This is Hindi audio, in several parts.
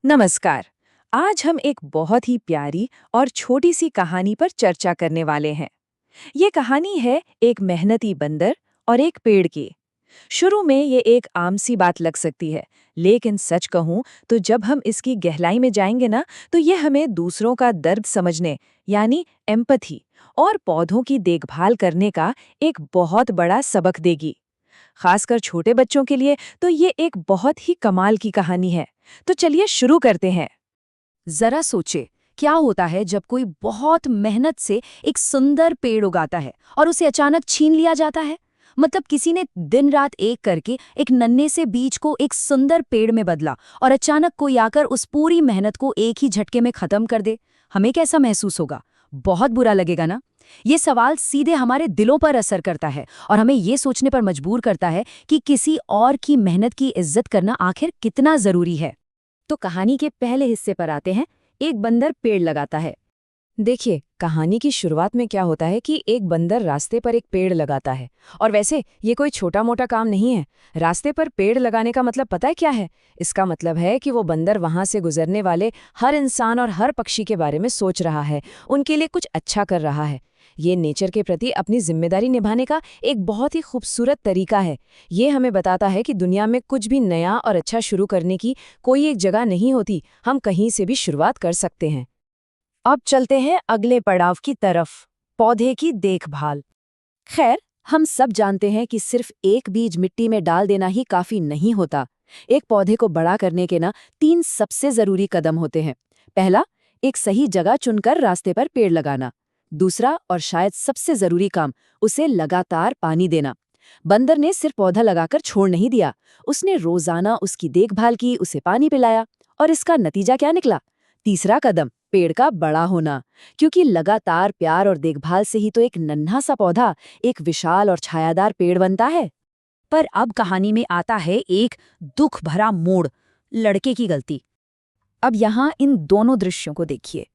नमस्कार। आज हम एक बहुत ही प्यारी और छोटी सी कहानी पर चर्चा करने वाले हैं। ये कहानी है एक मेहनती बंदर और एक पेड़ की। शुरू में ये एक आम सी बात लग सकती है, लेकिन सच कहूं तो जब हम इसकी गहराई में जाएंगे ना, तो ये हमें दूसरों का दर्द समझने, यानी एम्पैथी और पौधों की देखभाल करने का एक बहुत बड़ा सबक देगी। खासकर छोटे बच्चों के लिए तो ये एक बहुत ही कमाल की कहानी है। तो चलिए शुरू करते हैं। जरा सोचे, क्या होता है जब कोई बहुत मेहनत से एक सुंदर पेड़ उगाता है और उसे अचानक छीन लिया जाता है। मतलब किसी ने दिन रात एक करके एक नन्हे से बीज को एक सुंदर पेड़ में बदला और अचानक कोई आकर उस पूरी मेहनत को एक ही झटके में खत्म कर दे। हमें कैसा महसूस होगा? बहुत बुरा लगेगा ना। ये सवाल सीधे हमारे दिलों पर असर करता है और हमें ये सोचने पर मजबूर करता है कि किसी और की मेहनत की इज्जत करना आखिर कितना जरूरी है। तो कहानी के पहले हिस्से पर आते हैं। एक बंदर पेड़ लगाता है। देखिए, कहानी की शुरुआत में क्या होता है कि एक बंदर रास्ते पर एक पेड़ लगाता है। और वैसे ये कोई छोटा मोटा काम नहीं है। रास्ते पर पेड़ लगाने का मतलब पता है क्या है? इसका मतलब है कि वो बंदर वहां से गुजरने वाले हर इंसान और हर पक्षी के बारे में सोच रहा है, उनके लिए कुछ अच्छा कर रहा है। ये नेचर के प्रति अपनी जिम्मेदारी निभाने का एक बहुत ही खूबसूरत तरीका है। ये हमें बताता है कि दुनिया में कुछ भी नया और अच्छा शुरू करने की कोई एक जगह नहीं होती, हम कहीं से भी शुरुआत कर सकते हैं। अब चलते हैं अगले पड़ाव की तरफ, पौधे की देखभाल। खैर, हम सब जानते हैं कि सिर्फ एक बीज मिट्टी में डाल देना ही काफी नहीं होता। एक पौधे को बड़ा करने के ना 3 सबसे जरूरी कदम होते हैं। पहला, एक सही जगह चुनकर रास्ते पर पेड़ लगाना। दूसरा और शायद सबसे जरूरी काम, उसे लगातार पानी देना। बंदर ने सिर्फ पौधा लगाकर छोड़ नहीं दिया, उसने रोजाना उसकी देखभाल की, उसे पानी पिलाया। और इसका नतीजा क्या निकला? तीसरा कदम, पेड़ का बड़ा होना। क्योंकि लगातार प्यार और देखभाल से ही तो एक नन्हा सा पौधा एक विशाल और छायादार पेड़ बनता है। पर अब कहानी में आता है एक दुख भरा मोड़, लड़के की गलती। अब यहाँ इन दोनों दृश्यों को देखिए।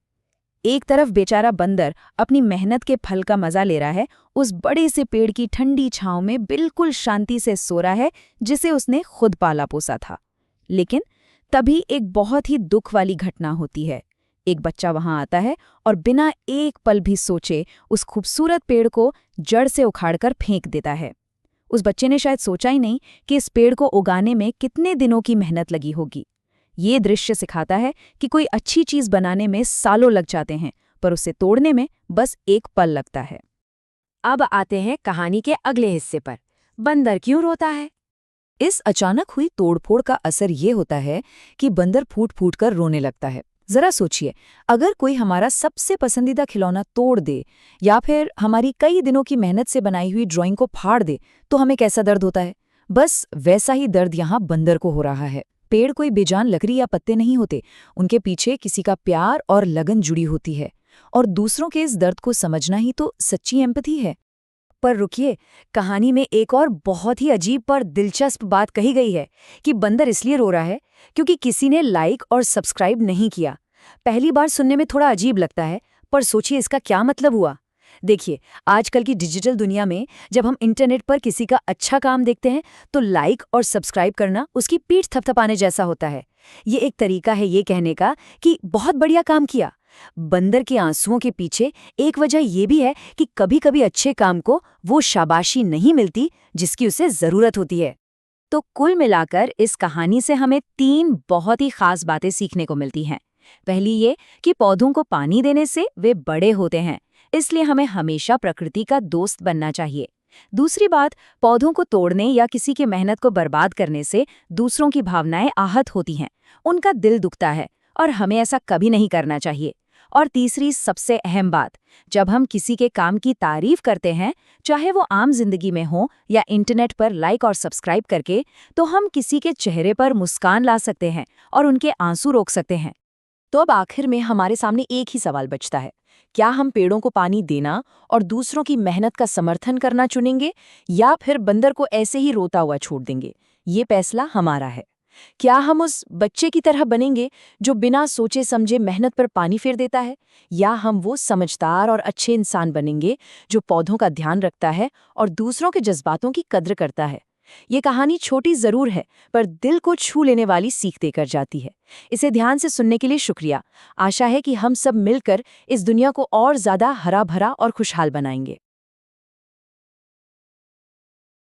एक तरफ बेचारा बंदर अपनी मेहनत के फल का मजा ले रहा है, उस बड़े से पेड़ की ठंडी छांव में बिल्कुल शांति से सो रहा है, जिसे उसने खुद पाला पोसा था। लेकिन तभी एक बहुत ही दुख वाली घटना होती है। एक बच्चा वहां आता है और बिना एक पल भी सोचे उस खूबसूरत पेड़ को जड़ से उखाड़कर फेंक देता है। उस बच्चे ने शायद सोचा ही नहीं कि इस पेड़ को उगाने में कितने दिनों की मेहनत लगी होगी। ये दृश्य सिखाता है कि कोई अच्छी चीज बनाने में सालों लग जाते हैं, पर उसे तोड़ने में बस एक पल लगता है। अब आते हैं कहानी के अगले हिस्से पर, बंदर क्यों रोता है। इस अचानक हुई तोड़फोड़ का असर ये होता है कि बंदर फूट फूट कर रोने लगता है। जरा सोचिए, अगर कोई हमारा सबसे पसंदीदा खिलौना तोड़ दे या फिर हमारी कई दिनों की मेहनत से बनाई हुई ड्राइंग को फाड़ दे, तो हमें कैसा दर्द होता है? बस वैसा ही दर्द यहाँ बंदर को हो रहा है। पेड़ कोई बेजान लकड़ी या पत्ते नहीं होते, उनके पीछे किसी का प्यार और लगन जुड़ी होती है। और दूसरों के इस दर्द को समझना ही तो सच्ची एम्पैथी है। पर रुकिए, कहानी में एक और बहुत ही अजीब पर दिलचस्प बात कही गई है कि बंदर इसलिए रो रहा है क्योंकि किसी ने लाइक और सब्सक्राइब नहीं किया। पहली बार सुनने में थोड़ा अजीब लगता है, पर सोचिए इसका क्या मतलब हुआ। देखिए, आजकल की डिजिटल दुनिया में जब हम इंटरनेट पर किसी का अच्छा काम देखते हैं, तो लाइक और सब्सक्राइब करना उसकी पीठ थपथपाने जैसा होता है। ये एक तरीका है ये कहने का कि बहुत बढ़िया काम किया। बंदर के आंसुओं के पीछे एक वजह यह भी है कि कभी-कभी अच्छे काम को वो शाबाशी नहीं मिलती जिसकी उसे जरूरत होती है। तो कुल मिलाकर इस कहानी से हमें 3 बहुत ही खास बातें सीखने को मिलती हैं। पहली ये कि पौधों को पानी देने से वे बड़े होते हैं, इसलिए हमें हमेशा प्रकृति का दोस्त बनना चाहिए। दूसरी बात, पौधों को तोड़ने या किसी की मेहनत को बर्बाद करने से दूसरों की भावनाएं आहत होती हैं, उनका दिल दुखता है और हमें ऐसा कभी नहीं करना चाहिए। और तीसरी सबसे अहम बात, जब हम किसी के काम की तारीफ करते हैं, चाहे वो आम जिंदगी में हो या इंटरनेट पर लाइक और सब्सक्राइब करके, तो हम किसी के चेहरे पर मुस्कान ला सकते हैं और उनके आंसू रोक सकते हैं। तो अब आखिर में हमारे सामने एक ही सवाल बचता है, क्या हम पेड़ों को पानी देना और दूसरों की मेहनत का समर्थन करना चुनेंगे या फिर बंदर को ऐसे ही रोता हुआ छोड़ देंगे? ये फैसला हमारा है। क्या हम उस बच्चे की तरह बनेंगे जो बिना सोचे समझे मेहनत पर पानी फेर देता है, या हम वो समझदार और अच्छे इंसान बनेंगे जो पौधों का ध्यान रखता है और दूसरों के जज्बातों की कद्र करता है? ये कहानी छोटी जरूर है, पर दिल को छू लेने वाली सीख देकर जाती है। इसे ध्यान से सुनने के लिए शुक्रिया। आशा है कि हम सब मिलकर इस दुनिया को और ज्यादा हरा भरा और खुशहाल बनाएंगे।